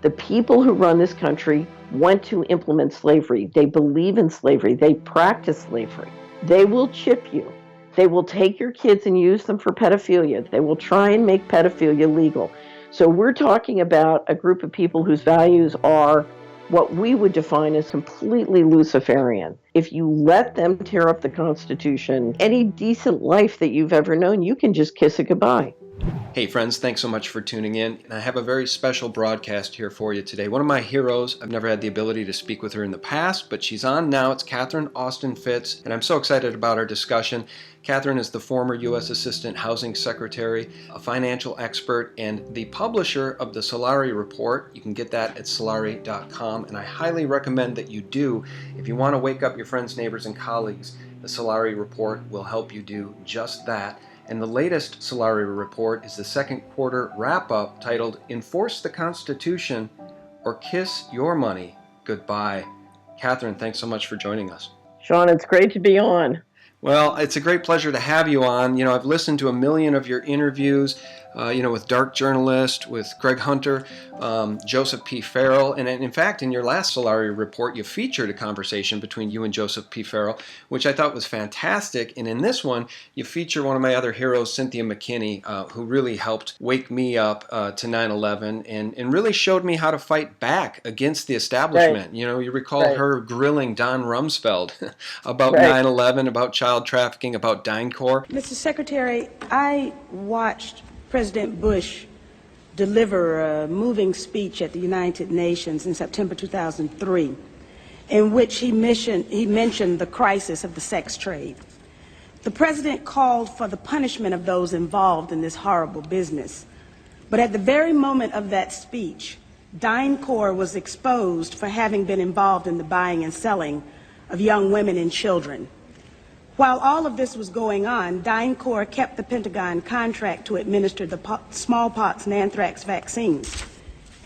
The people who run this country want to implement slavery. They believe in slavery. They practice slavery. They will chip you. They will take your kids and use them for pedophilia. They will try and make pedophilia legal. So we're talking about a group of people whose values are what we would define as completely Luciferian. If you let them tear up the Constitution, any decent life that you've ever known, you can just kiss it goodbye. Hey friends, thanks so much for tuning in. And I have a very special broadcast here for you today. One of my heroes, I've never had the ability to speak with her in the past, but she's on now. It's Catherine Austin Fitts, and I'm so excited about our discussion. Catherine is the former U.S. Assistant Housing Secretary, a financial expert, and the publisher of the Solari Report. You can get that at solari.com, and I highly recommend that you do. If you want to wake up your friends, neighbors, and colleagues, the Solari Report will help you do just that. And the latest Solari Report is the second quarter wrap-up titled Enforce the Constitution or Kiss Your Money Goodbye. Catherine, thanks so much for joining us. Sean, it's great to be on. Well, it's a great pleasure to have you on. You know, I've listened to a million of your interviews, with Dark Journalist, with Greg Hunter, Joseph P. Farrell. And in fact, in your last Solari Report, you featured a conversation between you and Joseph P. Farrell, which I thought was fantastic. And in this one, you feature one of my other heroes, Cynthia McKinney, who really helped wake me up to 9/11 and really showed me how to fight back against the establishment. Right. You know, you recall her grilling Don Rumsfeld about Right. 9/11, about child trafficking, about DynCorp. Mr. Secretary, I watched President Bush deliver a moving speech at the United Nations in September 2003, in which he mentioned the crisis of the sex trade. The president called for the punishment of those involved in this horrible business. But at the very moment of that speech, DynCorp was exposed for having been involved in the buying and selling of young women and children. While all of this was going on, DynCorp kept the Pentagon contract to administer the smallpox and anthrax vaccines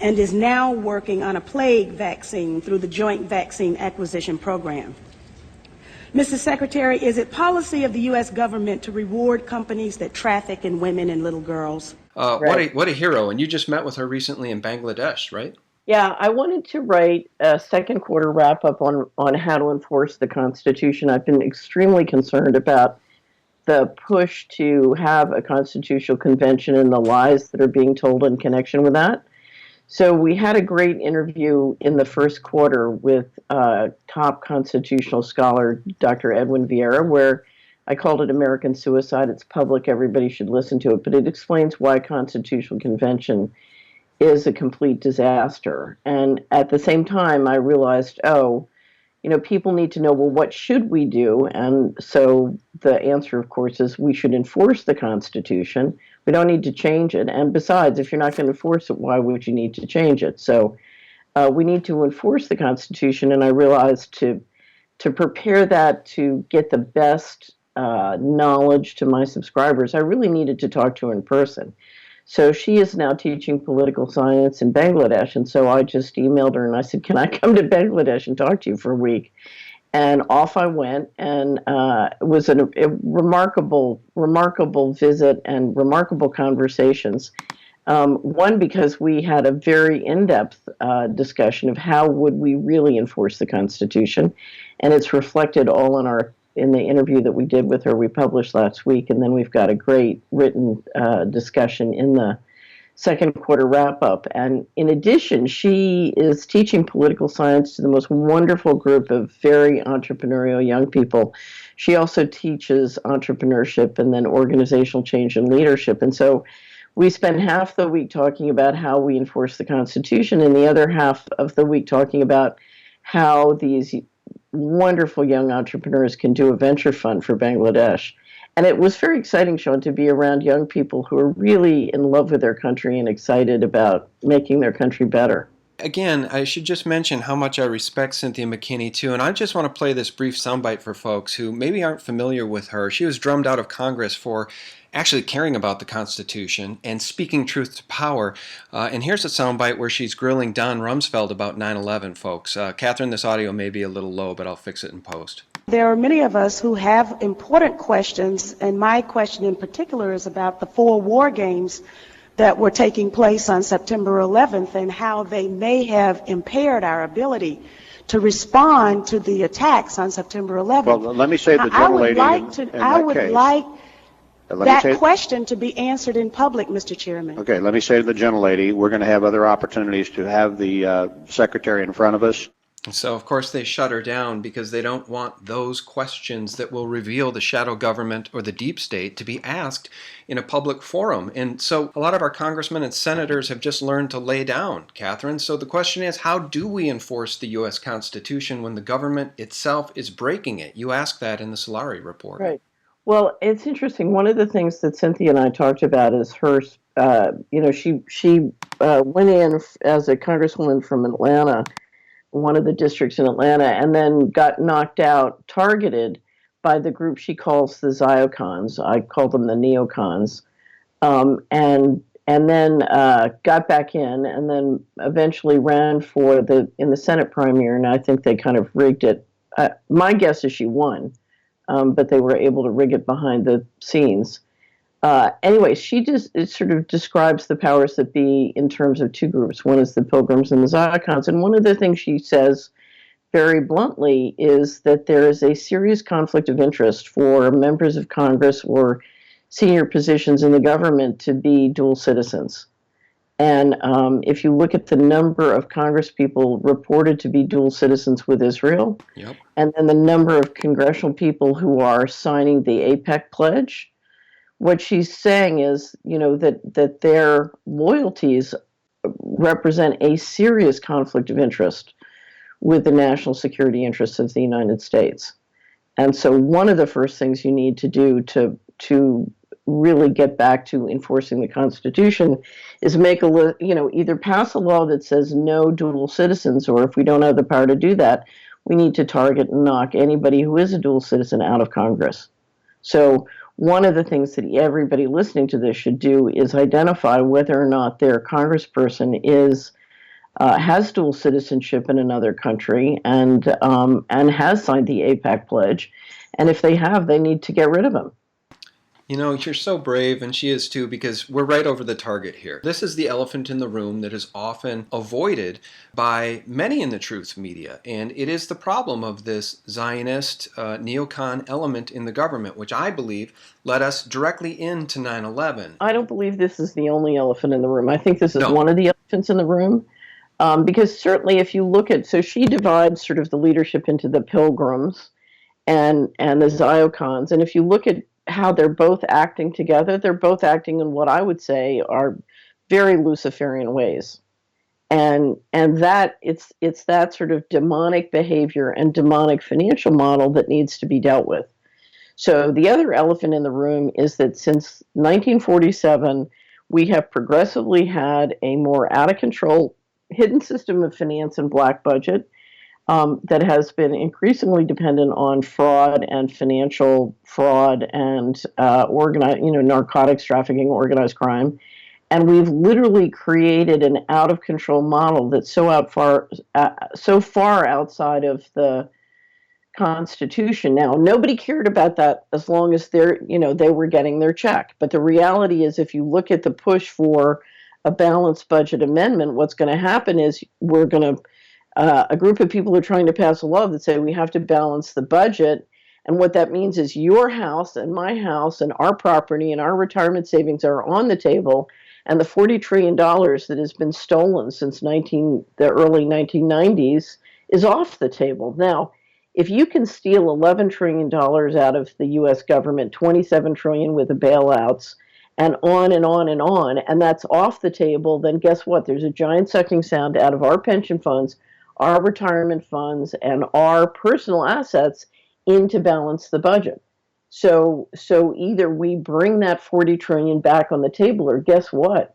and is now working on a plague vaccine through the Joint Vaccine Acquisition Program. Mr. Secretary, is it policy of the U.S. government to reward companies that traffic in women and little girls? Right. What a hero. And you just met with her recently in Bangladesh, right? Yeah, I wanted to write a second quarter wrap up on how to enforce the Constitution. I've been extremely concerned about the push to have a constitutional convention and the lies that are being told in connection with that. So we had a great interview in the first quarter with top constitutional scholar Dr. Edwin Vieira, where I called it American Suicide. It's public, everybody should listen to it, but it explains why a constitutional convention is a complete disaster. And at the same time, I realized, people need to know, well, what should we do? And so the answer, of course, is we should enforce the Constitution. We don't need to change it. And besides, if you're not going to enforce it, why would you need to change it? So we need to enforce the Constitution. And I realized to prepare that, to get the best knowledge to my subscribers, I really needed to talk to her in person. So she is now teaching political science in Bangladesh. And so I just emailed her and I said, can I come to Bangladesh and talk to you for a week? And off I went. And it was a remarkable visit and remarkable conversations. One, because we had a very in-depth discussion of how would we really enforce the Constitution. And it's reflected all in the interview that we did with her, we published last week, and then we've got a great written discussion in the second quarter wrap-up. And in addition, she is teaching political science to the most wonderful group of very entrepreneurial young people. She also teaches entrepreneurship and then organizational change and leadership. And so we spent half the week talking about how we enforce the Constitution and the other half of the week talking about how these wonderful young entrepreneurs can do a venture fund for Bangladesh. And it was very exciting, Sean, to be around young people who are really in love with their country and excited about making their country better. Again, I should just mention how much I respect Cynthia McKinney, too. And I just want to play this brief soundbite for folks who maybe aren't familiar with her. She was drummed out of Congress for actually caring about the Constitution and speaking truth to power. And here's a soundbite where she's grilling Don Rumsfeld about 9/11, folks. Catherine, this audio may be a little low, but I'll fix it in post. There are many of us who have important questions, and my question in particular is about the 4 war games that were taking place on September 11th and how they may have impaired our ability to respond to the attacks on September 11th. Well, let me say the gentlelady I would like that question to be answered in public, Mr. Chairman. Okay, let me say to the gentlelady, we're going to have other opportunities to have the secretary in front of us. So, of course, they shut her down because they don't want those questions that will reveal the shadow government or the deep state to be asked in a public forum. And so a lot of our congressmen and senators have just learned to lay down, Catherine. So the question is, how do we enforce the U.S. Constitution when the government itself is breaking it? You asked that in the Solari report. Right. Well, it's interesting. One of the things that Cynthia and I talked about is her, she went in as a congresswoman from Atlanta, one of the districts in Atlanta, and then got knocked out, targeted by the group she calls the Ziocons. I call them the neocons, and then got back in, and then eventually ran in the Senate primary, and I think they kind of rigged it. My guess is she won, but they were able to rig it behind the scenes. Anyway, it sort of describes the powers that be in terms of two groups. One is the Pilgrims and the Ziocons. And one of the things she says very bluntly is that there is a serious conflict of interest for members of Congress or senior positions in the government to be dual citizens. And if you look at the number of Congress people reported to be dual citizens with Israel, Yep. and then the number of congressional people who are signing the APEC pledge, what she's saying is, that their loyalties represent a serious conflict of interest with the national security interests of the United States. And so one of the first things you need to do to really get back to enforcing the Constitution is either pass a law that says no dual citizens, or if we don't have the power to do that, we need to target and knock anybody who is a dual citizen out of Congress. So one of the things that everybody listening to this should do is identify whether or not their congressperson has dual citizenship in another country and has signed the APEC pledge, and if they have, they need to get rid of them. You're so brave, and she is too, because we're right over the target here. This is the elephant in the room that is often avoided by many in the truth media, and it is the problem of this Zionist neocon element in the government, which I believe led us directly into 9/11. I don't believe this is the only elephant in the room. I think this is one of the elephants in the room, because certainly if you look at, so she divides sort of the leadership into the Pilgrims and the Ziocons, and if you look at how they're both acting together, they're both acting in what I would say are very Luciferian ways. And that it's that sort of demonic behavior and demonic financial model that needs to be dealt with. So the other elephant in the room is that since 1947, we have progressively had a more out of control hidden system of finance and black budget that has been increasingly dependent on fraud and financial fraud and narcotics trafficking, organized crime. And we've literally created an out of control model that's so far outside of the Constitution. Now, nobody cared about that as long as they were getting their check. But the reality is, if you look at the push for a balanced budget amendment, what's going to happen is a group of people are trying to pass a law that say we have to balance the budget. And what that means is your house and my house and our property and our retirement savings are on the table. And the $40 trillion that has been stolen since the early 1990s is off the table. Now, if you can steal $11 trillion out of the U.S. government, $27 trillion with the bailouts, and on and on and on, and that's off the table, then guess what? There's a giant sucking sound out of our pension funds, our retirement funds, and our personal assets in to balance the budget. So either we bring that $40 trillion back on the table, or guess what?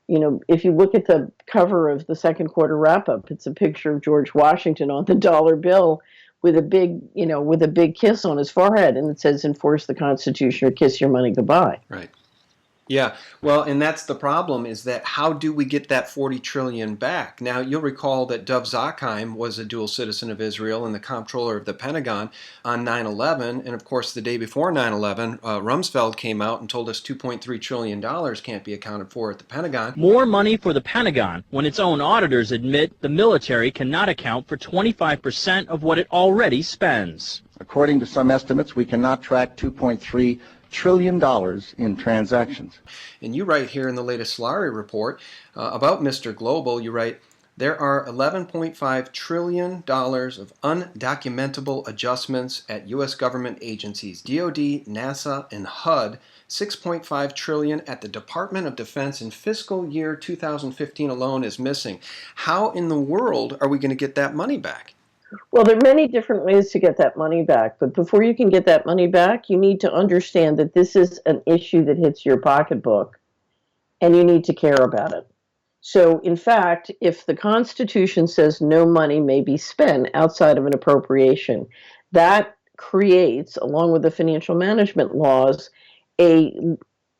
If you look at the cover of the second quarter wrap-up, it's a picture of George Washington on the dollar bill with a big kiss on his forehead, and it says, "Enforce the Constitution or kiss your money goodbye." Right. Yeah, well, and that's the problem is that how do we get that 40 trillion back? Now, you'll recall that Dov Zakheim was a dual citizen of Israel and the comptroller of the Pentagon on 9/11, and of course, the day before 9/11, Rumsfeld came out and told us $2.3 trillion can't be accounted for at the Pentagon. More money for the Pentagon when its own auditors admit the military cannot account for 25% of what it already spends. According to some estimates, we cannot track $2.3 trillion in transactions. And you write here in the latest Solari report about Mr. Global, you write, there are $11.5 trillion of undocumentable adjustments at U.S. government agencies, DOD, NASA, and HUD, $6.5 trillion at the Department of Defense in fiscal year 2015 alone is missing. How in the world are we going to get that money back? Well, there are many different ways to get that money back, but before you can get that money back, you need to understand that this is an issue that hits your pocketbook, and you need to care about it. So, in fact, if the Constitution says no money may be spent outside of an appropriation, that creates, along with the financial management laws, a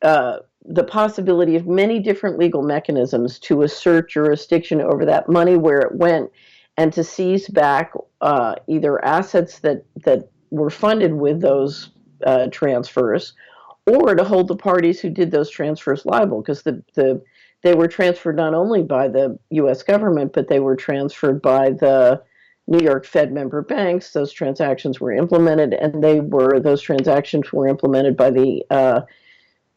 the possibility of many different legal mechanisms to assert jurisdiction over that money, where it went, and to seize back either assets that were funded with those transfers, or to hold the parties who did those transfers liable, because they were transferred not only by the U.S. government, but they were transferred by the New York Fed member banks. Those transactions were implemented, and those transactions were implemented by the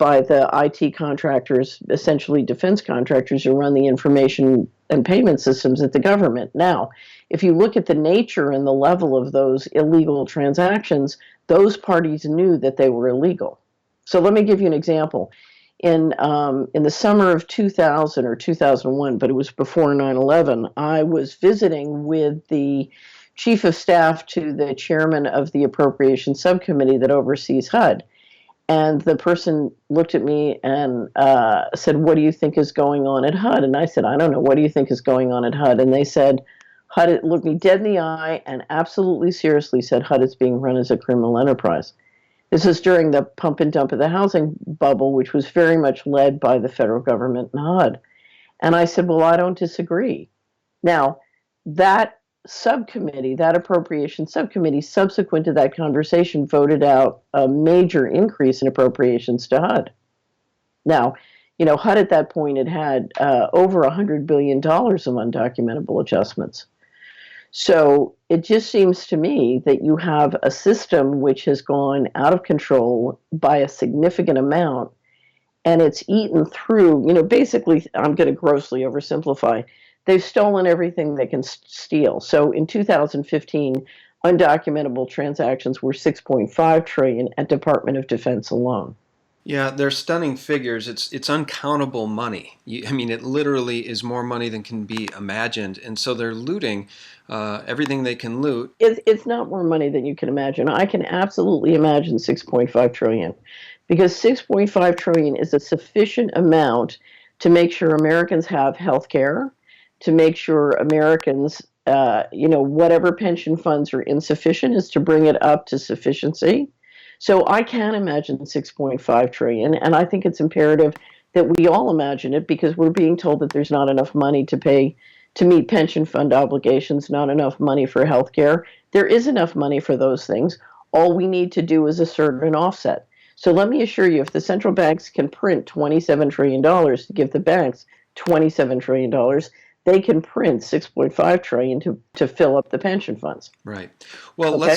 IT contractors, essentially defense contractors who run the information and payment systems at the government. Now, if you look at the nature and the level of those illegal transactions, those parties knew that they were illegal. So let me give you an example. In the summer of 2000 or 2001, but it was before 9/11, I was visiting with the chief of staff to the chairman of the appropriations subcommittee that oversees HUD. And the person looked at me and said, "What do you think is going on at HUD?" And I said, "I don't know. What do you think is going on at HUD?" And they said, HUD looked me dead in the eye and absolutely seriously said, "HUD is being run as a criminal enterprise." This is during the pump and dump of the housing bubble, which was very much led by the federal government and HUD. And I said, "Well, I don't disagree." Now, that subcommittee, that appropriation subcommittee, subsequent to that conversation, voted out a major increase in appropriations to HUD. Now, HUD at that point had over $100 billion of undocumentable adjustments. So it just seems to me that you have a system which has gone out of control by a significant amount, and it's eaten through, basically, I'm going to grossly oversimplify, they've stolen everything they can steal. So in 2015, undocumentable transactions were 6.5 trillion at Department of Defense alone. Yeah, they're stunning figures. It's uncountable money. It literally is more money than can be imagined. And so they're looting everything they can loot. It's not more money than you can imagine. I can absolutely imagine 6.5 trillion, because 6.5 trillion is a sufficient amount to make sure Americans have health care, to make sure Americans, whatever pension funds are insufficient, is to bring it up to sufficiency. So I can imagine 6.5 trillion, and I think it's imperative that we all imagine it, because we're being told that there's not enough money to meet pension fund obligations, not enough money for health care. There is enough money for those things. All we need to do is assert an offset. So let me assure you, if the central banks can print $27 trillion to give the banks $27 trillion, they can print 6.5 trillion to fill up the pension funds. Right. Well, Okay.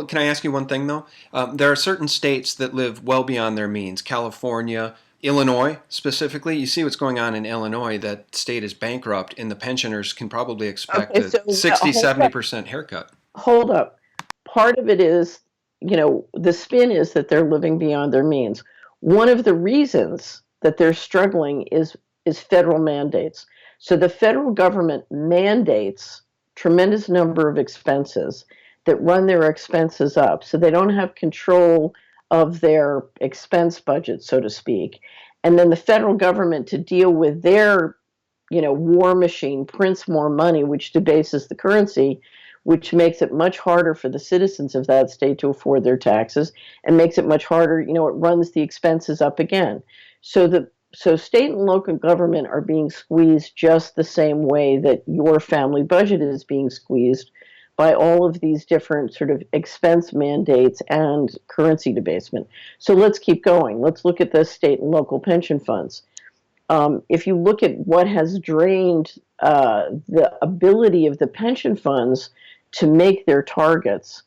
Can I ask you one thing though? There are certain states that live well beyond their means. California, Illinois specifically. You see what's going on in Illinois. That state is bankrupt, and the pensioners can probably expect a 60-70% haircut. Hold up. Part of it is, the spin is that they're living beyond their means. One of the reasons that they're struggling is federal mandates. So the federal government mandates tremendous number of expenses that run their expenses up. So they don't have control of their expense budget, so to speak. And then the federal government, to deal with their, war machine, prints more money, which debases the currency, which makes it much harder for the citizens of that state to afford their taxes, and makes it much harder, it runs the expenses up again. So state and local government are being squeezed just the same way that your family budget is being squeezed by all of these different sort of expense mandates and currency debasement. So let's keep going. Let's look at the state and local pension funds. If you look at what has drained the ability of the pension funds to make their targets,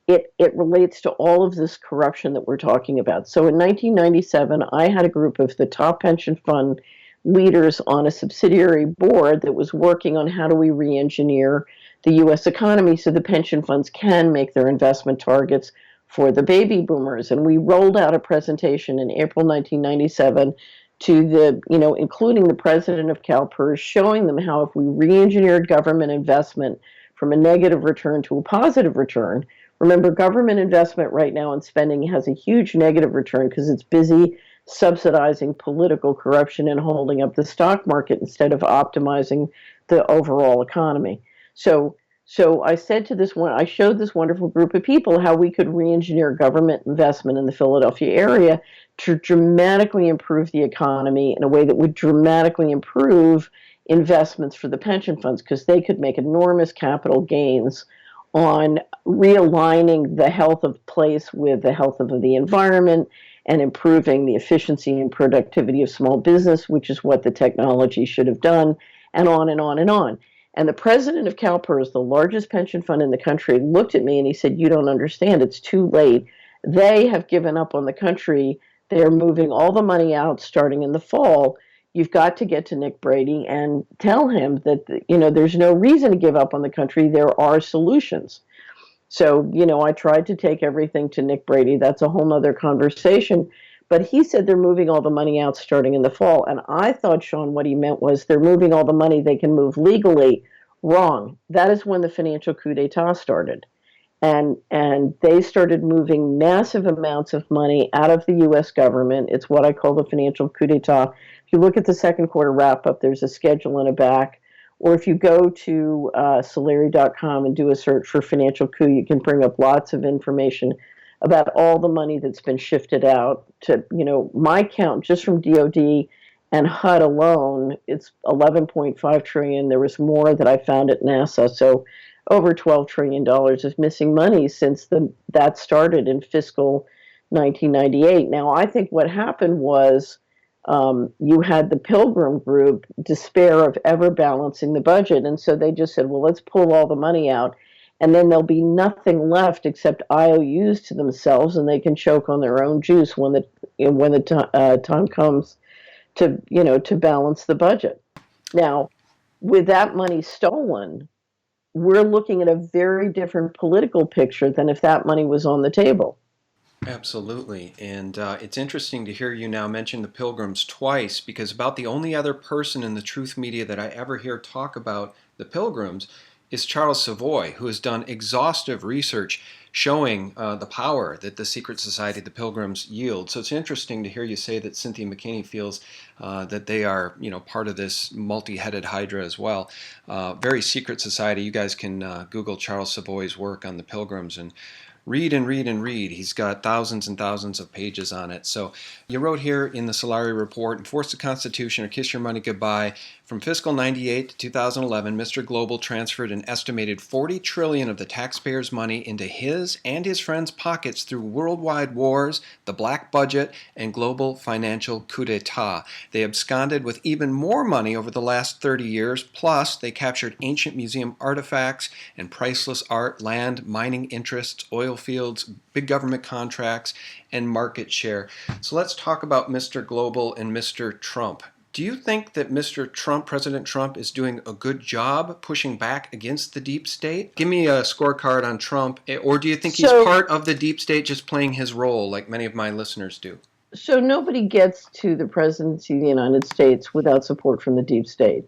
it relates to all of this corruption that we're talking about. So in 1997, I had a group of the top pension fund leaders on a subsidiary board that was working on how do we re-engineer the U.S. economy so the pension funds can make their investment targets for the baby boomers. And we rolled out a presentation in April 1997 to the, including the president of CalPERS, showing them how if we re-engineered government investment from a negative return to a positive return. Remember, government investment right now in spending has a huge negative return because it's busy subsidizing political corruption and holding up the stock market instead of optimizing the overall economy. So I said to this one, I showed this wonderful group of people how we could re-engineer government investment in the Philadelphia area to dramatically improve the economy in a way that would dramatically improve investments for the pension funds because they could make enormous capital gains on realigning the health of place with the health of the environment and improving the efficiency and productivity of small business, which is what the technology should have done, and on and on and on. And the president of CalPERS, the largest pension fund in the country, looked at me and he said, "You don't understand. It's too late. They have given up on the country. They're moving all the money out starting in the fall. You've got to get to Nick Brady and tell him that, there's no reason to give up on the country. There are solutions." So, I tried to take everything to Nick Brady. That's a whole nother conversation. But he said they're moving all the money out starting in the fall. And I thought, Sean, what he meant was they're moving all the money they can move legally. Wrong. That is when the financial coup d'etat started. And they started moving massive amounts of money out of the U.S. government. It's what I call the financial coup d'etat. If you look at the second quarter wrap up, there's a schedule in the back. Or if you go to Solari.com and do a search for financial coup, you can bring up lots of information about all the money that's been shifted out to, my count just from DOD and HUD alone, it's 11.5 trillion. There was more that I found at NASA. So over $12 trillion of missing money since that started in fiscal 1998. Now, I think what happened was you had the Pilgrim group despair of ever balancing the budget. And so they just said, well, let's pull all the money out. And then there'll be nothing left except IOUs to themselves, and they can choke on their own juice when the time comes to balance the budget. Now, with that money stolen, we're looking at a very different political picture than if that money was on the table. Absolutely. And it's interesting to hear you now mention the Pilgrims twice, because about the only other person in the truth media that I ever hear talk about the Pilgrims is Charles Savoy, who has done exhaustive research showing the power that the secret society, the Pilgrims, yield. So it's interesting to hear you say that Cynthia McKinney feels that they are, part of this multi-headed hydra as well. Very secret society. You guys can Google Charles Savoy's work on the Pilgrims and read and read and read. He's got thousands and thousands of pages on it. So you wrote here in the Solari report, enforce the Constitution or kiss your money goodbye. From fiscal 98 to 2011, Mr. Global transferred an estimated 40 trillion of the taxpayers' money into his and his friends' pockets through worldwide wars, the black budget, and global financial coup d'etat. They absconded with even more money over the last 30 years, plus they captured ancient museum artifacts and priceless art, land, mining interests, oil fields, big government contracts, and market share. So let's talk about Mr. Global and Mr. Trump. Do you think that Mr. Trump, President Trump, is doing a good job pushing back against the deep state? Give me a scorecard on Trump. Or do you think he's part of the deep state just playing his role like many of my listeners do? So nobody gets to the presidency of the United States without support from the deep state.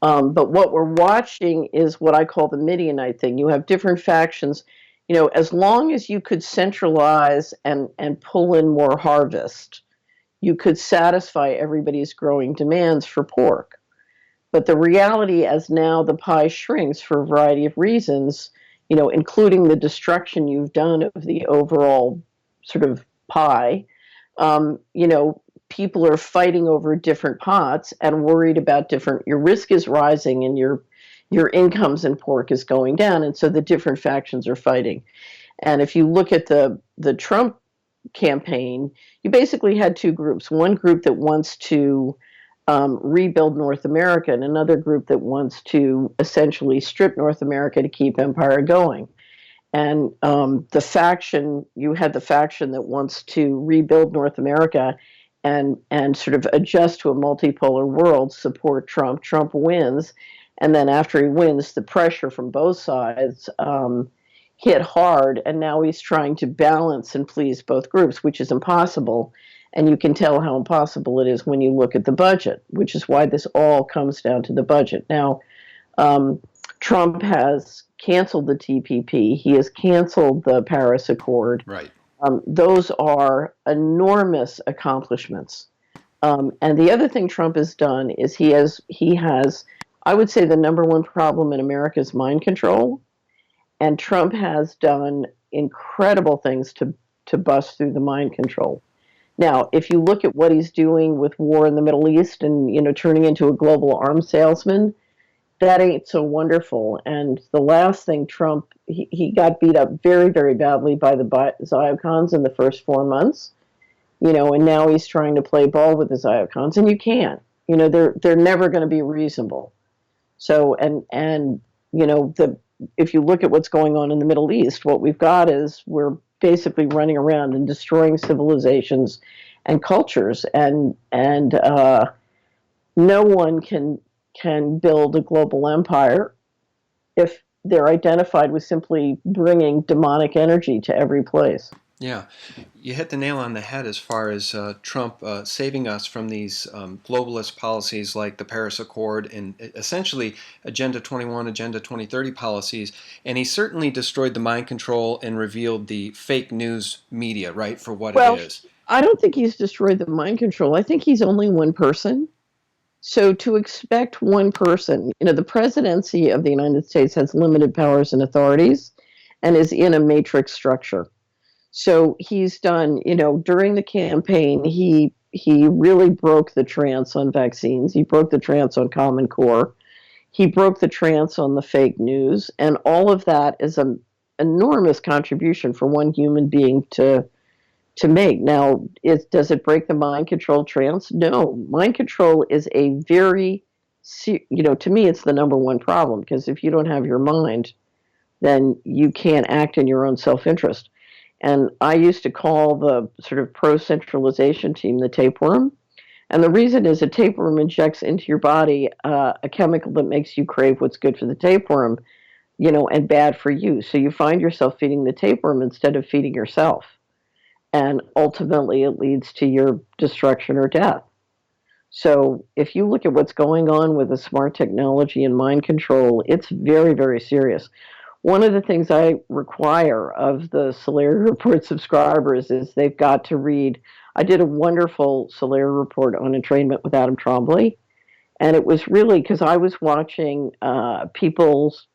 But what we're watching is what I call the Midianite thing. You have different factions. As long as you could centralize and pull in more harvest, you could satisfy everybody's growing demands for pork. But the reality, as now the pie shrinks for a variety of reasons, including the destruction you've done of the overall sort of pie, you know, people are fighting over different pots and worried about different, your risk is rising and your incomes in pork is going down. And so the different factions are fighting. And if you look at the Trump campaign, you basically had two groups. One group that wants to rebuild North America, and another group that wants to essentially strip North America to keep empire going. And you had the faction that wants to rebuild North America and sort of adjust to a multipolar world, support Trump. Trump wins, and then after he wins, the pressure from both sides hit hard, and now he's trying to balance and please both groups, which is impossible. And you can tell how impossible it is when you look at the budget, which is why this all comes down to the budget. Now, um, Trump has canceled the TPP. He has canceled the Paris Accord. Right. Those are enormous accomplishments. And the other thing Trump has done is he has, I would say, the number one problem in America is mind control. And Trump has done incredible things to bust through the mind control. Now, if you look at what he's doing with war in the Middle East and, you know, turning into a global arms salesman, that ain't so wonderful. And the last thing he got beat up very, very badly by the Zyocons in the first 4 months, you know, and now he's trying to play ball with the Zyocons, and you can't. You know, they're never going to be reasonable. So, and you know, if you look at what's going on in the Middle East, what we've got is we're basically running around and destroying civilizations and cultures, and no one can build a global empire if they're identified with simply bringing demonic energy to every place. Yeah, you hit the nail on the head as far as Trump saving us from these globalist policies like the Paris Accord and essentially Agenda 21, Agenda 2030 policies. And he certainly destroyed the mind control and revealed the fake news media, right, for what Well, it is. I don't think he's destroyed the mind control. I think he's only one person. So to expect one person, you know, the presidency of the United States has limited powers and authorities and is in a matrix structure. So he's done, you know, during the campaign, he really broke the trance on vaccines. He broke the trance on Common Core. He broke the trance on the fake news, and all of that is an enormous contribution for one human being to make. Now, does it break the mind control trance? No. Mind control is a very, you know, to me, it's the number one problem, because if you don't have your mind, then you can't act in your own self-interest. And I used to call the sort of pro-centralization team the tapeworm. And the reason is a tapeworm injects into your body a chemical that makes you crave what's good for the tapeworm, you know, and bad for you. So you find yourself feeding the tapeworm instead of feeding yourself. And ultimately, it leads to your destruction or death. So if you look at what's going on with the smart technology and mind control, it's very, very serious. One of the things I require of the Solari Report subscribers is they've got to read. I did a wonderful Solari Report on entrainment with Adam Trombley, and it was really because I was watching people's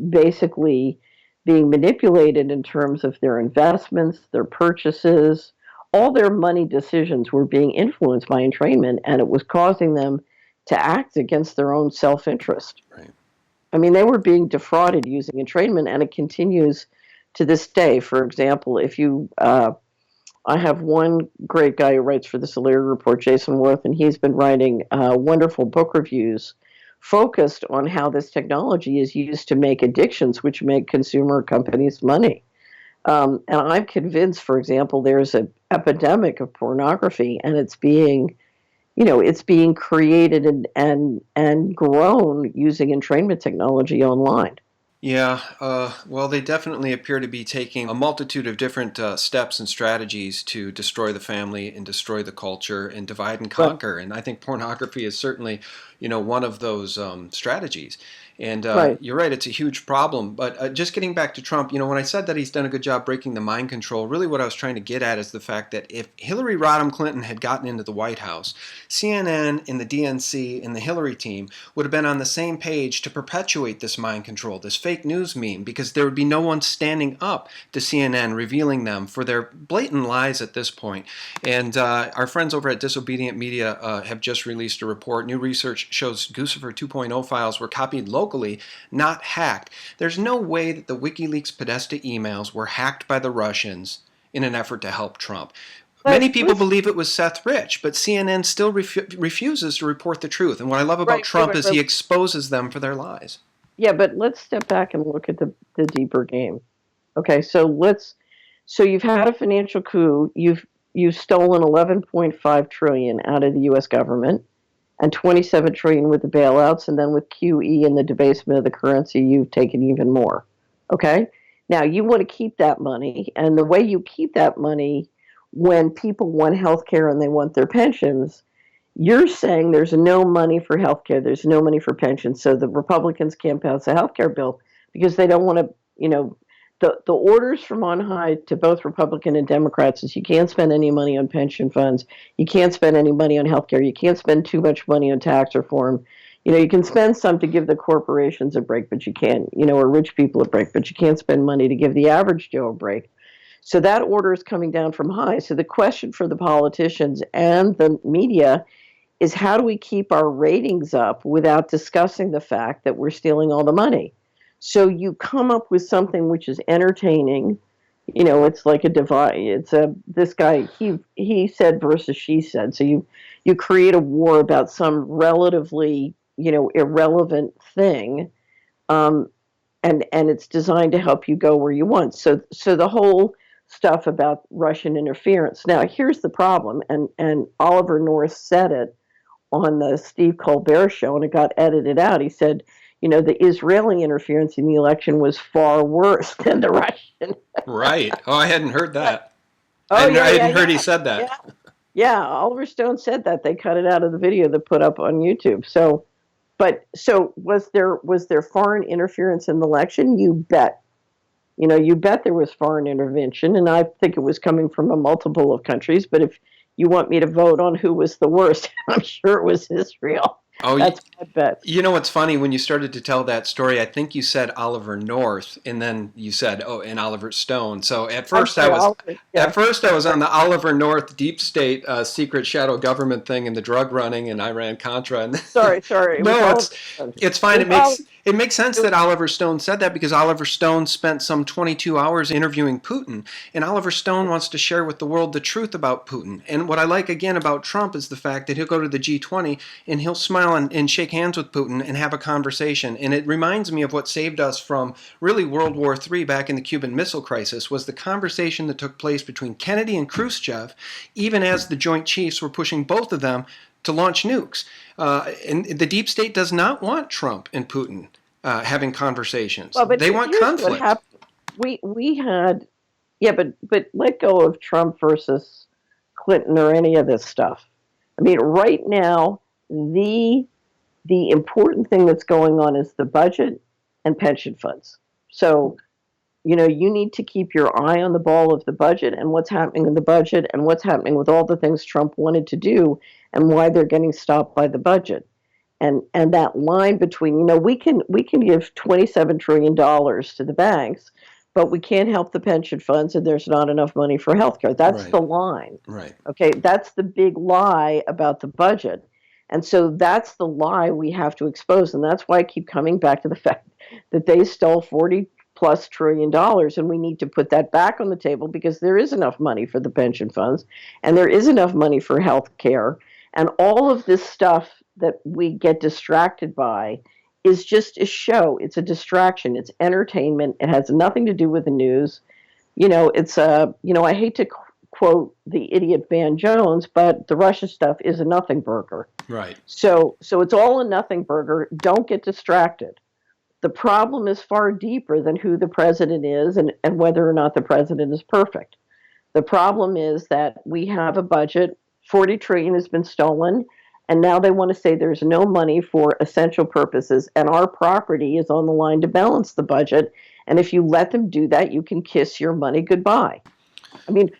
basically being manipulated in terms of their investments, their purchases, all their money decisions were being influenced by entrainment, and it was causing them to act against their own self-interest. Right. I mean, they were being defrauded using entrainment, and it continues to this day. For example, if you, I have one great guy who writes for the Solari Report, Jason Worth, and he's been writing wonderful book reviews focused on how this technology is used to make addictions, which make consumer companies money. And I'm convinced, for example, there's an epidemic of pornography, and it's being, you know, it's being created and grown using entrainment technology online. Yeah, well, they definitely appear to be taking a multitude of different steps and strategies to destroy the family and destroy the culture and divide and conquer. And I think pornography is certainly, one of those strategies. And Right. you're right, it's a huge problem. But just getting back to Trump, when I said that he's done a good job breaking the mind control, really what I was trying to get at is the fact that if Hillary Rodham Clinton had gotten into the White House, CNN and the DNC and the Hillary team would have been on the same page to perpetuate this mind control, this fake news meme, because there would be no one standing up to CNN revealing them for their blatant lies at this point. And our friends over at Disobedient Media have just released a report. New research shows Guccifer 2.0 files were copied locally, not hacked. There's no way that the WikiLeaks Podesta emails were hacked by the Russians in an effort to help Trump. Many people believe it was Seth Rich, but CNN still refuses to report the truth. And what I love about Trump is he exposes them for their lies. Yeah, but let's step back and look at the deeper game. Okay, so you've had a financial coup. You've stolen 11.5 trillion out of the U.S. government, and 27 trillion with the bailouts, and then with QE and the debasement of the currency, you've taken even more. Okay, now you want to keep that money, and the way you keep that money, when people want health care and they want their pensions, you're saying there's no money for health care, there's no money for pensions, so the Republicans can't pass a health care bill because they don't want to, the orders from on high to both Republican and Democrats is you can't spend any money on pension funds, you can't spend any money on health care, you can't spend too much money on tax reform. You can spend some to give the corporations a break, but you can't, or rich people a break, but you can't spend money to give the average Joe a break. So that order is coming down from high. So the question for the politicians and the media is how do we keep our ratings up without discussing the fact that we're stealing all the money? So you come up with something which is entertaining. It's like a divide. It's this guy, he said versus she said. So you create a war about some relatively, irrelevant thing. And it's designed to help you go where you want. So the whole stuff about Russian interference. Now, here's the problem, and Oliver North said it on the Steve Colbert show, and it got edited out. He said, the Israeli interference in the election was far worse than the Russian. Right. Oh, I hadn't heard that. Oh, I hadn't heard he said that. Yeah, Oliver Stone said that. They cut it out of the video they put up on YouTube. So was there foreign interference in the election? You bet. You bet there was foreign intervention, and I think it was coming from a multiple of countries. But if you want me to vote on who was the worst, I'm sure it was Israel. Oh, that's my bet. What's funny, when you started to tell that story, I think you said Oliver North, and then you said, and Oliver Stone. So at first I was on the Oliver North deep state secret shadow government thing and the drug running and Iran-Contra. And Sorry. No, it's fine. It makes sense that Oliver Stone said that because Oliver Stone spent some 22 hours interviewing Putin, and Oliver Stone wants to share with the world the truth about Putin. And what I like, again, about Trump is the fact that he'll go to the G20 and he'll smile and shake hands with Putin and have a conversation. And it reminds me of what saved us from really World War III back in the Cuban Missile Crisis was the conversation that took place between Kennedy and Khrushchev, even as the Joint Chiefs were pushing both of them to launch nukes. And the deep state does not want Trump and Putin having conversations. Well, they want conflict. We had, but let go of Trump versus Clinton or any of this stuff. I mean, right now, the important thing that's going on is the budget and pension funds. So, you need to keep your eye on the ball of the budget and what's happening in the budget and what's happening with all the things Trump wanted to do and why they're getting stopped by the budget. And that line between, we can give $27 trillion to the banks, but we can't help the pension funds and there's not enough money for healthcare. That's the line. Right. Okay, that's the big lie about the budget. And so that's the lie we have to expose. And that's why I keep coming back to the fact that they stole $40+ trillion, and we need to put that back on the table because there is enough money for the pension funds and there is enough money for health care. And all of this stuff that we get distracted by is just a show. It's a distraction. It's entertainment. It has nothing to do with the news. I hate to quote the idiot Van Jones, but the Russia stuff is a nothing burger. Right. So it's all a nothing burger. Don't get distracted. The problem is far deeper than who the president is and whether or not the president is perfect. The problem is that we have a budget, 40 trillion has been stolen, And now they want to say there's no money for essential purposes, and our property is on the line to balance the budget. And if you let them do that, you can kiss your money goodbye. I mean,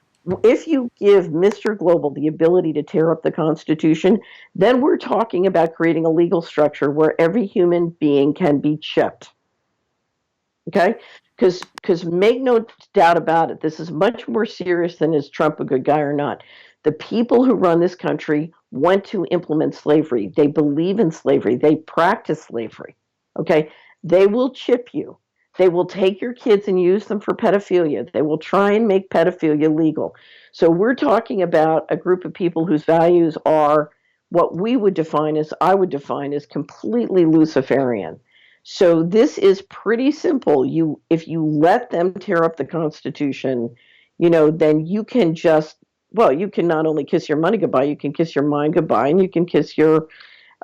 if you give Mr. Global the ability to tear up the Constitution, then we're talking about creating a legal structure where every human being can be chipped. Okay? Because make no doubt about it, this is much more serious than is Trump a good guy or not. The people who run this country want to implement slavery. They believe in slavery. They practice slavery. Okay? They will chip you. They will take your kids and use them for pedophilia. They will try and make pedophilia legal. So we're talking about a group of people whose values are what we would define as, I would define as completely Luciferian. So this is pretty simple. If you let them tear up the Constitution, then you can just, well, you can not only kiss your money goodbye, you can kiss your mind goodbye, and you can kiss your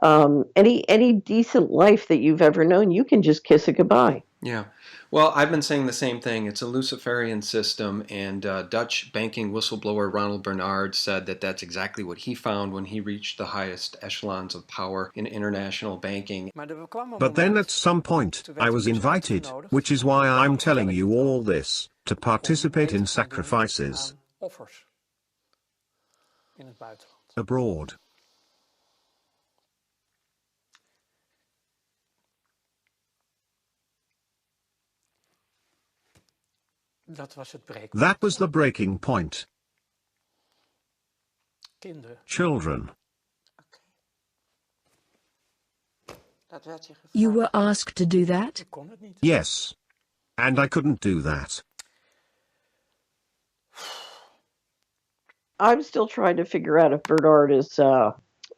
any decent life that you've ever known. You can just kiss it goodbye. Yeah. Well, I've been saying the same thing. It's a Luciferian system, and Dutch banking whistleblower Ronald Bernard said that that's exactly what he found when he reached the highest echelons of power in international banking. But then at some point, I was invited, which is why I'm telling you all this, to participate in sacrifices abroad. That was the breaking point. Children. You were asked to do that? Yes. And I couldn't do that. I'm still trying to figure out if Bernard is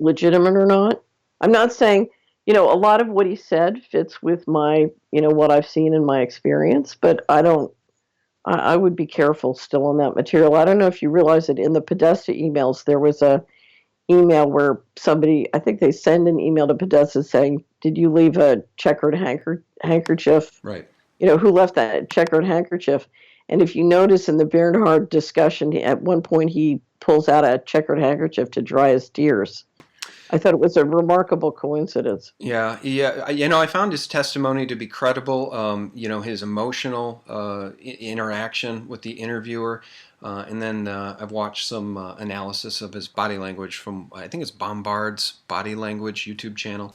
legitimate or not. I'm not saying, a lot of what he said fits with my, what I've seen in my experience, but I would be careful still on that material. I don't know if you realize that in the Podesta emails, there was a email where somebody, I think they send an email to Podesta saying, did you leave a checkered handkerchief? Right. Who left that checkered handkerchief? And if you notice in the Bernhard discussion, at one point he pulls out a checkered handkerchief to dry his tears. I thought it was a remarkable coincidence. Yeah. I found his testimony to be credible. His emotional interaction with the interviewer, and then I've watched some analysis of his body language from, I think it's Bombard's Body Language YouTube channel.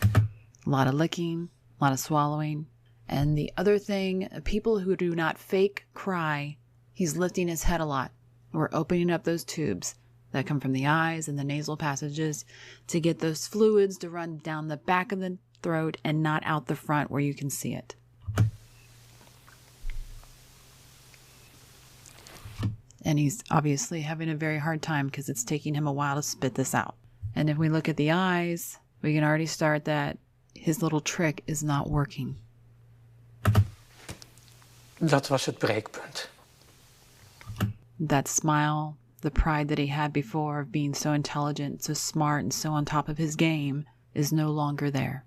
A lot of licking, a lot of swallowing. And the other thing, people who do not fake cry, he's lifting his head a lot. We're opening up those tubes that come from the eyes and the nasal passages to get those fluids to run down the back of the throat and not out the front where you can see it. And he's obviously having a very hard time because it's taking him a while to spit this out. And if we look at the eyes, we can already start that his little trick is not working. Dat was het breekpunt. That smile, the pride that he had before of being so intelligent, so smart, and so on top of his game is no longer there.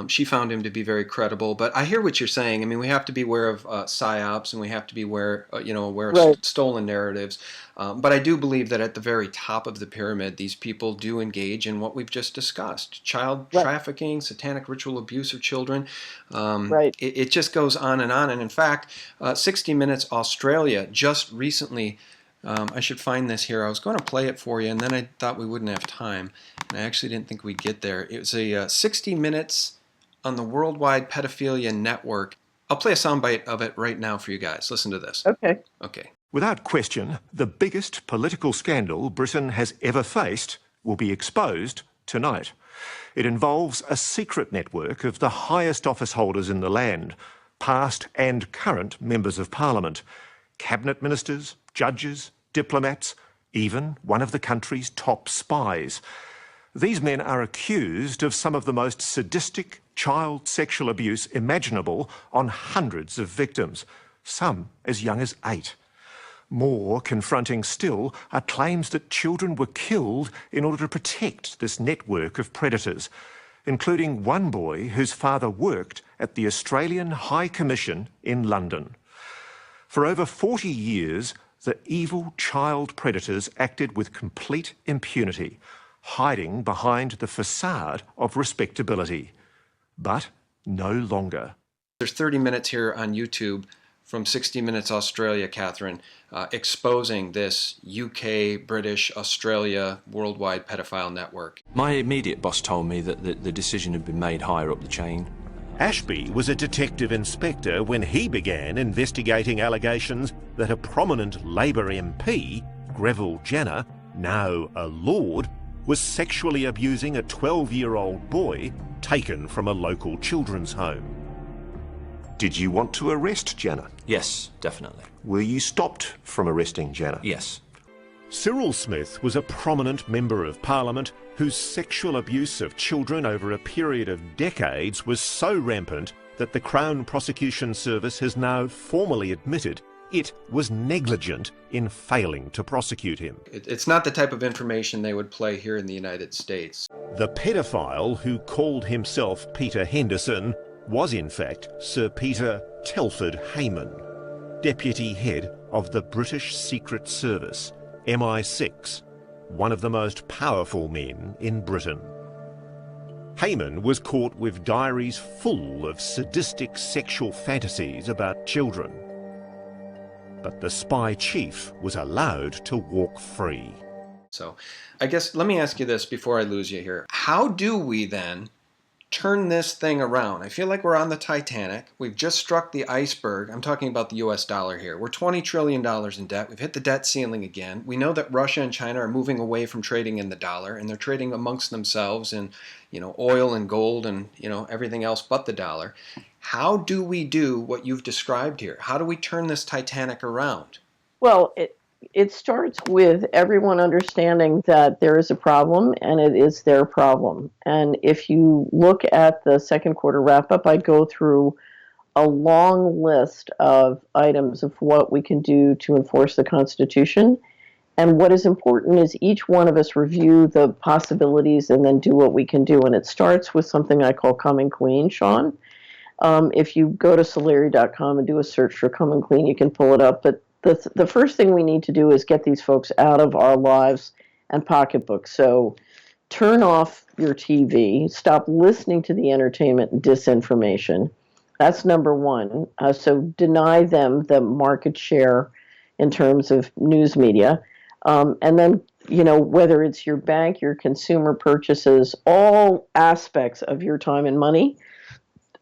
She found him to be very credible, but I hear what you're saying. I mean, we have to be aware of psyops, and we have to be aware of stolen narratives. But I do believe that at the very top of the pyramid, these people do engage in what we've just discussed: child trafficking, satanic ritual abuse of children. It just goes on. And in fact, 60 Minutes Australia just recently. I should find this here. I was going to play it for you, and then I thought we wouldn't have time. And I actually didn't think we'd get there. It was a 60 Minutes on the Worldwide Pedophilia Network. I'll play a soundbite of it right now for you guys. Listen to this. Okay. Without question, the biggest political scandal Britain has ever faced will be exposed tonight. It involves a secret network of the highest office holders in the land, past and current members of Parliament, cabinet ministers, judges, diplomats, even one of the country's top spies. These men are accused of some of the most sadistic child sexual abuse imaginable on hundreds of victims, some as young as 8. More confronting still are claims that children were killed in order to protect this network of predators, including one boy whose father worked at the Australian High Commission in London. For over 40 years, the evil child predators acted with complete impunity, hiding behind the facade of respectability. But no longer. There's 30 minutes here on YouTube from 60 Minutes Australia, Catherine, exposing this UK, British, Australia, worldwide pedophile network. My immediate boss told me that the decision had been made higher up the chain. Ashby was a detective inspector when he began investigating allegations that a prominent Labor MP, Greville Jenner, now a Lord, was sexually abusing a 12-year-old boy taken from a local children's home. Did you want to arrest Jenner? Yes, definitely. Were you stopped from arresting Jenner? Yes. Cyril Smith was a prominent member of Parliament whose sexual abuse of children over a period of decades was so rampant that the Crown Prosecution Service has now formally admitted it was negligent in failing to prosecute him. It's not the type of information they would play here in the United States. The pedophile who called himself Peter Henderson was in fact Sir Peter Telford Hayman, Deputy Head of the British Secret Service, MI6, one of the most powerful men in Britain. Hayman was caught with diaries full of sadistic sexual fantasies about children. But the spy chief was allowed to walk free. So I guess let me ask you this before I lose you here. How do we then turn this thing around? I feel like we're on the Titanic. We've just struck the iceberg. I'm talking about the US dollar here. We're $20 trillion in debt. We've hit the debt ceiling again. We know that Russia and China are moving away from trading in the dollar, and they're trading amongst themselves in, oil and gold and, everything else but the dollar. How do we do what you've described here? How do we turn this Titanic around? Well, it starts with everyone understanding that there is a problem and it is their problem. And if you look at the second quarter wrap-up, I go through a long list of items of what we can do to enforce the Constitution. And what is important is each one of us review the possibilities and then do what we can do. And it starts with something I call coming clean, Sean. If you go to Solari.com and do a search for Come and Clean, you can pull it up. But the first thing we need to do is get these folks out of our lives and pocketbooks. So turn off your TV, stop listening to the entertainment and disinformation. That's number one. So deny them the market share in terms of news media. And then, whether it's your bank, your consumer purchases, all aspects of your time and money,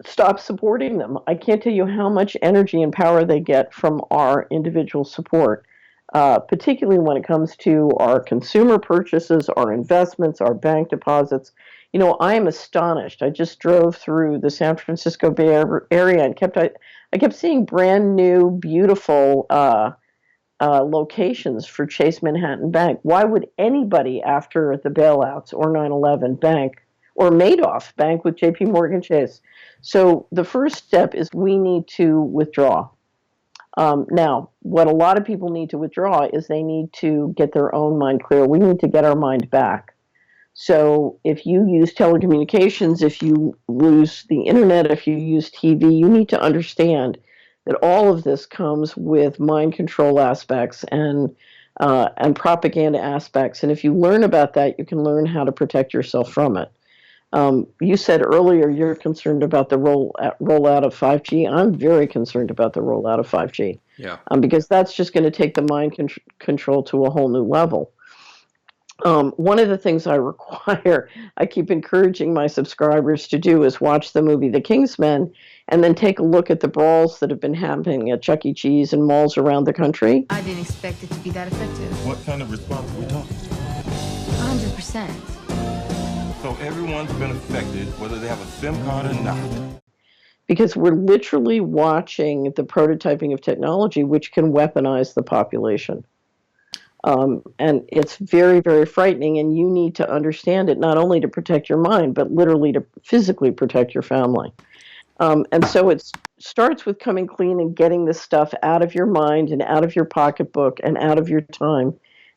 stop supporting them. I can't tell you how much energy and power they get from our individual support, particularly when it comes to our consumer purchases, our investments, our bank deposits. I am astonished. I just drove through the San Francisco Bay Area and I kept seeing brand new, beautiful locations for Chase Manhattan Bank. Why would anybody after the bailouts or 9/11 bank or Madoff Bank with JP Morgan Chase? So the first step is we need to withdraw. Now, what a lot of people need to withdraw is they need to get their own mind clear. We need to get our mind back. So if you use telecommunications, if you use the internet, if you use TV, you need to understand that all of this comes with mind control aspects and propaganda aspects. And if you learn about that, you can learn how to protect yourself from it. You said earlier you're concerned about the rollout of 5G. I'm very concerned about the rollout of 5G. Yeah. Because that's just going to take the mind control to a whole new level. One of the things I keep encouraging my subscribers to do is watch the movie The Kingsmen and then take a look at the brawls that have been happening at Chuck E. Cheese and malls around the country. I didn't expect it to be that effective. What kind of response are we talking? 100%. So everyone's been affected, whether they have a SIM card or not. Because we're literally watching the prototyping of technology which can weaponize the population. And it's very, very frightening, and you need to understand it not only to protect your mind, but literally to physically protect your family. And so it starts with coming clean and getting this stuff out of your mind and out of your pocketbook and out of your time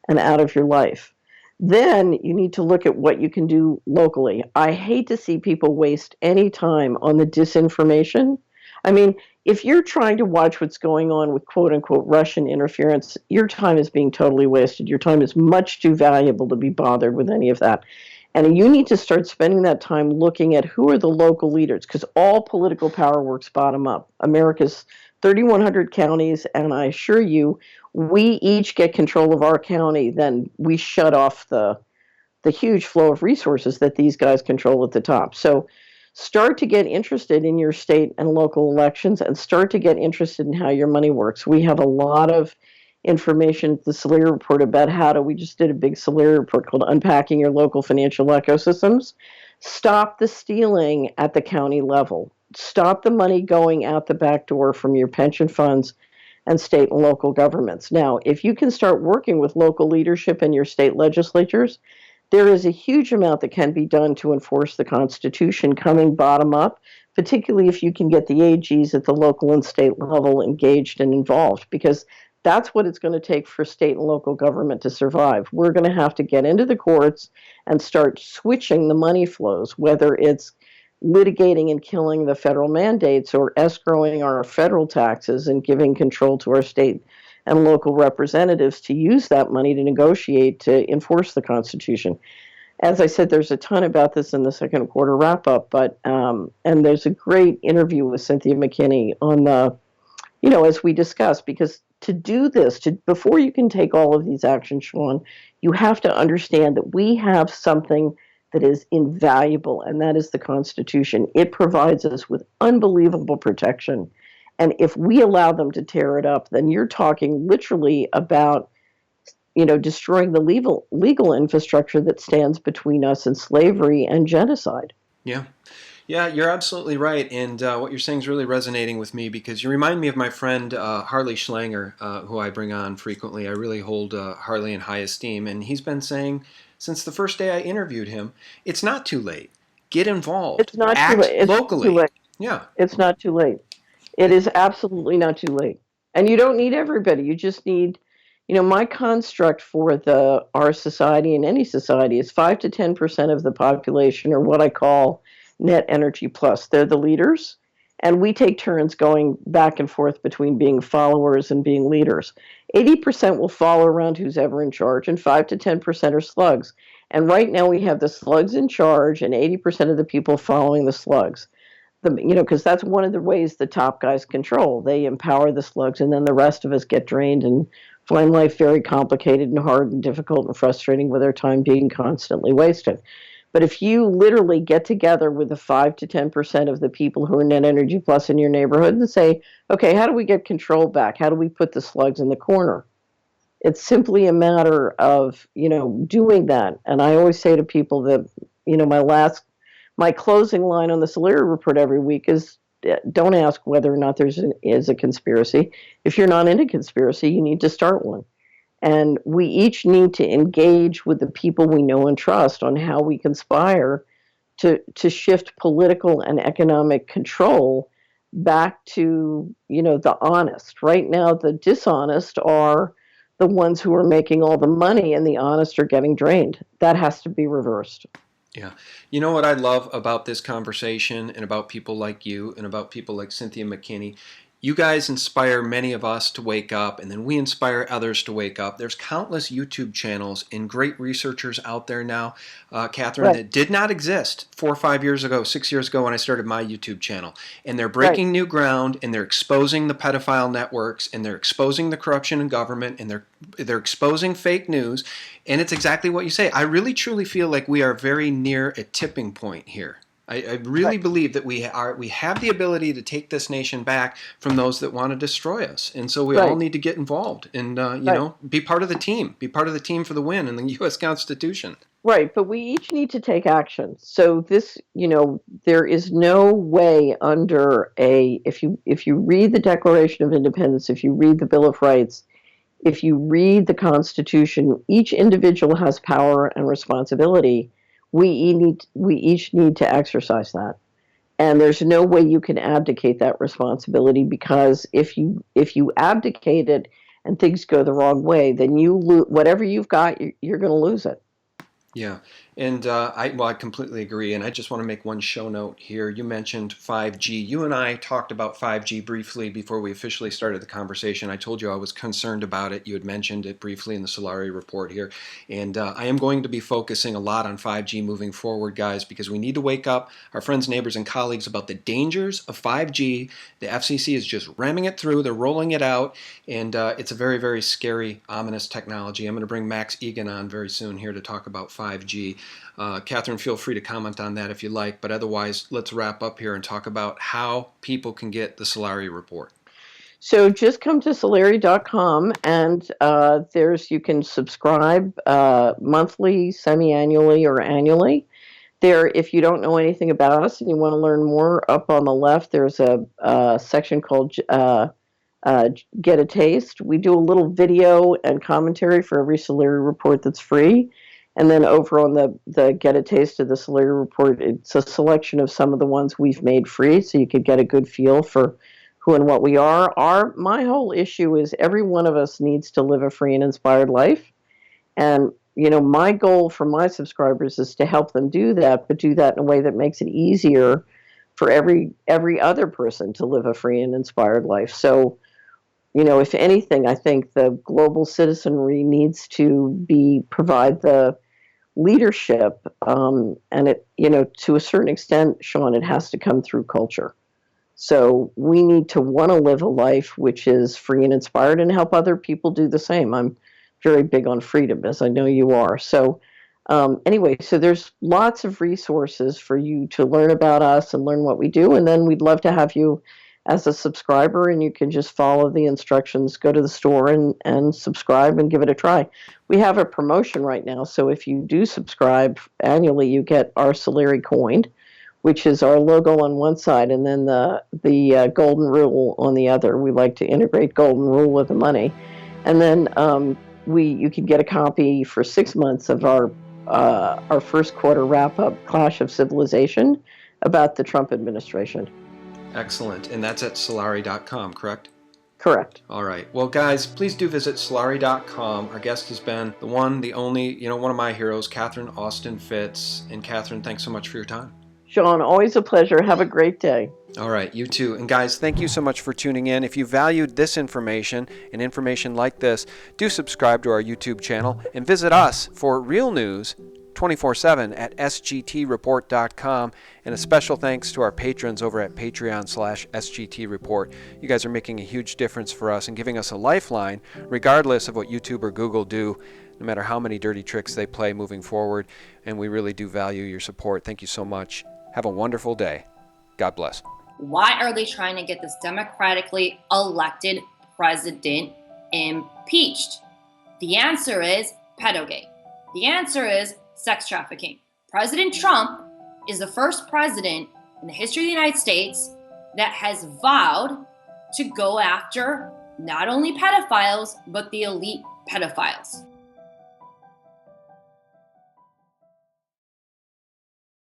and out of your life. Then you need to look at what you can do locally. I hate to see people waste any time on the disinformation. I mean, if you're trying to watch what's going on with quote unquote Russian interference, your time is being totally wasted. Your time is much too valuable to be bothered with any of that. And you need to start spending that time looking at who are the local leaders, because all political power works bottom up. America's 3,100 counties, and I assure you, we each get control of our county, then we shut off the huge flow of resources that these guys control at the top. So start to get interested in your state and local elections and start to get interested in how your money works. We have a lot of information, the Solari report about we just did a big Solari report called Unpacking Your Local Financial Ecosystems. Stop the stealing at the county level. Stop the money going out the back door from your pension funds and state and local governments. Now, if you can start working with local leadership in your state legislatures, there is a huge amount that can be done to enforce the Constitution coming bottom up, particularly if you can get the AGs at the local and state level engaged and involved, because that's what it's going to take for state and local government to survive. We're going to have to get into the courts and start switching the money flows, whether it's litigating and killing the federal mandates or escrowing our federal taxes and giving control to our state and local representatives to use that money to negotiate to enforce the Constitution. As I said, there's a ton about this in the second quarter wrap up, but and there's a great interview with Cynthia McKinney on the, as we discussed, because to do this, before you can take all of these actions, Sean, you have to understand that we have something that is invaluable, and that is the Constitution. It provides us with unbelievable protection. And if we allow them to tear it up, then you're talking literally about, destroying the legal infrastructure that stands between us and slavery and genocide. Yeah. Yeah, you're absolutely right. And what you're saying is really resonating with me because you remind me of my friend Harley Schlanger, who I bring on frequently. I really hold Harley in high esteem. And he's been saying since the first day I interviewed him, it's not too late. Get involved. It's not Act too late. It's locally. Too late. Yeah. It's not too late. It is absolutely not too late. And you don't need everybody. You just need, my construct for our society and any society is 5 to 10% of the population are what I call net energy plus. They're the leaders, and we take turns going back and forth between being followers and being leaders. 80% will follow around who's ever in charge, and 5 to 10% are slugs. And right now we have the slugs in charge and 80% of the people following the slugs. Because that's one of the ways the top guys control. They empower the slugs, and then the rest of us get drained and find life very complicated and hard and difficult and frustrating with our time being constantly wasted. But if you literally get together with the 5 to 10% of the people who are net energy plus in your neighborhood and say, okay, how do we get control back? How do we put the slugs in the corner? It's simply a matter of, doing that. And I always say to people that, my closing line on the Solari report every week is don't ask whether or not is a conspiracy. If you're not into conspiracy, you need to start one. And we each need to engage with the people we know and trust on how we conspire to shift political and economic control back to, the honest. Right now, the dishonest are the ones who are making all the money and the honest are getting drained. That has to be reversed. Yeah. You know what I love about this conversation and about people like you and about people like Cynthia McKinney? You guys inspire many of us to wake up, and then we inspire others to wake up. There's countless YouTube channels and great researchers out there now, Catherine, that did not exist 4 or 5 years ago, 6 years ago when I started my YouTube channel. And they're breaking new ground, and they're exposing the pedophile networks, and they're exposing the corruption in government, and they're exposing fake news. And it's exactly what you say. I really truly feel like we are very near a tipping point here. I really believe that we have the ability to take this nation back from those that want to destroy us, and so we all need to get involved and be part of the team, for the win in the U.S. Constitution. Right, but we each need to take action. So this, there is no way under if you read the Declaration of Independence, if you read the Bill of Rights, if you read the Constitution, each individual has power and responsibility. We each need to exercise that, and there's no way you can abdicate that responsibility, because if you abdicate it and things go the wrong way, then whatever you've got, you're going to lose it. Yeah, And I completely agree. And I just want to make one show note here. You mentioned 5G. You and I talked about 5G briefly before we officially started the conversation. I told you I was concerned about it. You had mentioned it briefly in the Solari report here. And I am going to be focusing a lot on 5G moving forward, guys, because we need to wake up our friends, neighbors, and colleagues about the dangers of 5G. The FCC is just ramming it through. They're rolling it out. And it's a very, very scary, ominous technology. I'm going to bring Max Egan on very soon here to talk about 5G. Catherine, feel free to comment on that if you like, but otherwise, let's wrap up here and talk about how people can get the Solari report. So just come to Solari.com, and you can subscribe monthly, semi-annually, or annually. There, if you don't know anything about us and you want to learn more, up on the left, there's a section called Get a Taste. We do a little video and commentary for every Solari report that's free. And then over on the Get a Taste of the Solari report, it's a selection of some of the ones we've made free, so you could get a good feel for who and what we are. My whole issue is every one of us needs to live a free and inspired life. And, my goal for my subscribers is to help them do that, but do that in a way that makes it easier for every other person to live a free and inspired life. So, if anything, I think the global citizenry needs to provide the leadership, and it, to a certain extent, Sean, it has to come through culture. So we need to want to live a life which is free and inspired and help other people do the same. I'm very big on freedom, as I know you are. So anyway, so there's lots of resources for you to learn about us and learn what we do. And then we'd love to have you as a subscriber, and you can just follow the instructions, go to the store and subscribe and give it a try. We have a promotion right now. So if you do subscribe annually, you get our Solari coin, which is our logo on one side, and then the golden rule on the other. We like to integrate golden rule with the money. And then you can get a copy for 6 months of our first quarter wrap-up, Clash of Civilization, about the Trump administration. Excellent. And that's at Solari.com, correct? Correct. All right. Well, guys, please do visit Solari.com. Our guest has been the one, the only, one of my heroes, Catherine Austin Fitts. And Catherine, thanks so much for your time. Sean, always a pleasure. Have a great day. All right, you too. And guys, thank you so much for tuning in. If you valued this information and information like this, do subscribe to our YouTube channel and visit us for real news 24/7 at sgtreport.com. And a special thanks to our patrons over at Patreon/SGTReport. You guys are making a huge difference for us and giving us a lifeline, regardless of what YouTube or Google do, no matter how many dirty tricks they play moving forward. And we really do value your support. Thank you so much. Have a wonderful day. God bless. Why are they trying to get this democratically elected president impeached? The answer is pedogate. The answer is sex trafficking. President Trump is the first president in the history of the United States that has vowed to go after not only pedophiles, but the elite pedophiles.